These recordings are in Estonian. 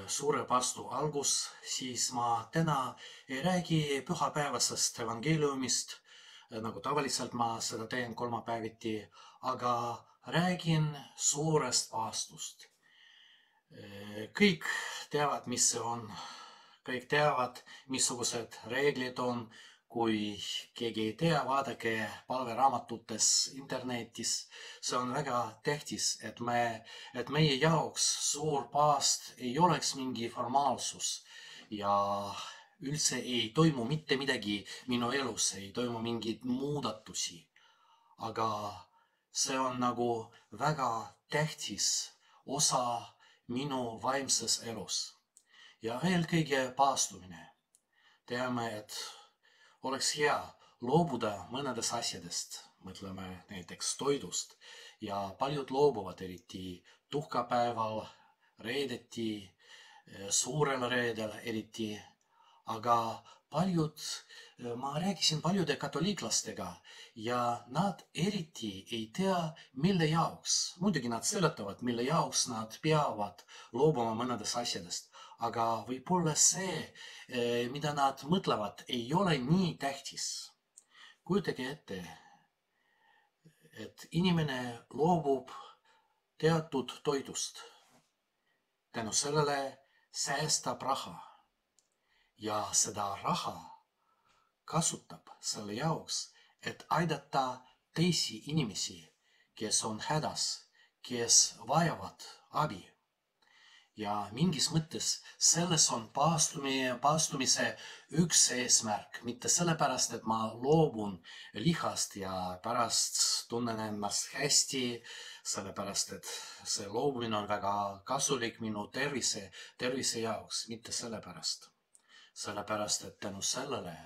suure paastu algus, siis ma täna ei räägi pühapäevasest evangeeliumist, nagu tavaliselt ma seda teen kolmapäeviti, aga räägin suurest paastust. Kõik teavad, mis see on. Kõik teavad, missugused reeglid on. Kui keegi ei tea, vaadake palveraamatutes internetis. See on väga tähtis, et meie jaoks suur paast ei oleks mingi formaalsus ja üldse ei toimu mitte midagi minu elus, ei toimu mingeid muudatusi. Aga see on nagu väga tähtis osa minu vaimses elus. Ja eelkõige paastumine. Teame, et oleks hea loobuda mõnedest asjadest, mõtleme näiteks toidust, ja paljud loobuvad eriti tuhkapäeval, reedeti, suurel reedel eriti, aga ma rääkisin paljude katoliiklastega ja nad eriti ei tea, mille jaoks. Muidugi nad seletavad, mille jaoks nad peavad loobuma mõnedest asjadest. Aga võib-olla see, mida nad mõtlevad, ei ole nii tähtis. Kujutage ette, et inimene loobub teatud toidust. Tänu sellele säästab raha. Ja seda raha kasutab selle jaoks, et aidata teisi inimesi, kes on hädas, kes vajavad abi. Ja mingis mõttes selles on paastumise üks eesmärk, mitte sellepärast, et ma loobun lihast ja pärast tunnen ennast hästi, sellepärast, et see loobumine on väga kasulik minu tervise jaoks, mitte sellepärast. Sellepärast, et tänu sellele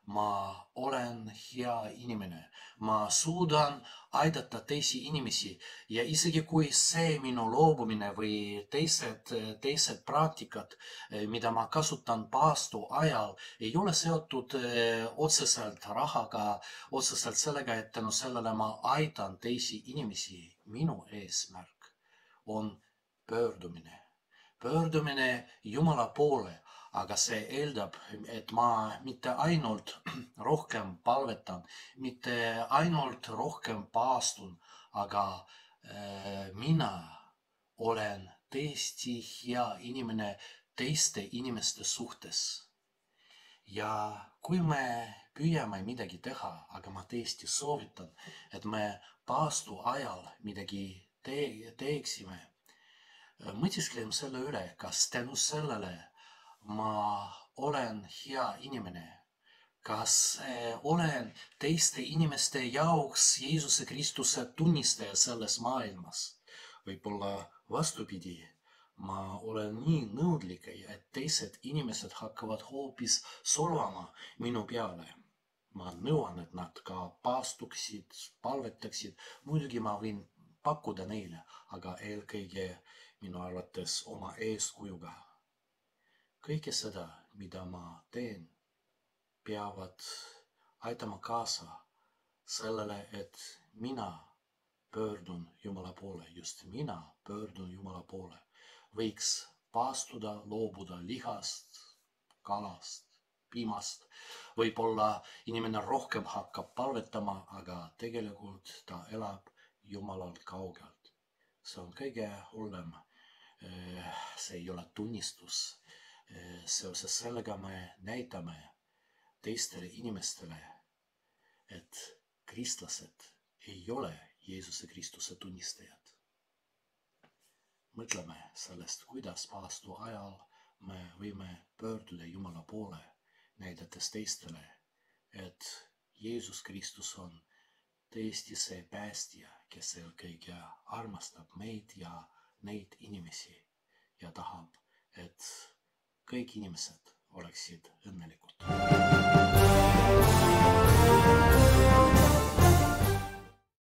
ma olen hea inimene. Ma suudan aidata teisi inimesi ja isegi kui see minu loobumine või teised praktikad, mida ma kasutan paastu ajal, ei ole seotud otseselt rahaga, otseselt sellega, et tänu sellele ma aitan teisi inimesi. Minu eesmärk on pöördumine. Pöördumine Jumala poole. Aga see eeldab, et ma mitte ainult rohkem palvetan, mitte ainult rohkem paastun, aga mina olen tõesti hea inimene teiste inimeste suhtes. Ja kui me püüame midagi teha, aga ma tõesti soovitan, et me paastu ajal midagi teeksime, mõtiskleme selle üle, kas tänu sellele ma olen hea inimene. Kas olen teiste inimeste jaoks Jeesuse Kristuse tunnistaja selles maailmas? Võib-olla vastupidi, ma olen nii nõudlik, et teised inimesed hakkavad hoopis solvama minu peale. Ma nõuan, et nad ka paastuksid, palvetaksid. Muidugi ma võin pakkuda neile, aga eelkõige minu arvates oma eeskujuga. Kõike seda, mida ma teen, peavad aitama kaasa sellele, et mina pöördun Jumala poole. Just mina pöördun Jumala poole. Võiks paastuda, loobuda lihast, kalast, piimast. Võib-olla inimene rohkem hakkab palvetama, aga tegelikult ta elab Jumalalt kaugelt. See on kõige hullem. See ei ole tunnistus. Seoses sellega me näitame teistele inimestele, et kristlased ei ole Jeesuse Kristuse tunnistajad. Mõtleme sellest, kuidas paastu ajal me võime pöörduda Jumala poole, näidates teistele, et Jeesus Kristus on tõesti see päästja, kes eelkõige armastab meid ja neid inimesi ja tahab, et kõik inimesed oleksid õnnelikud.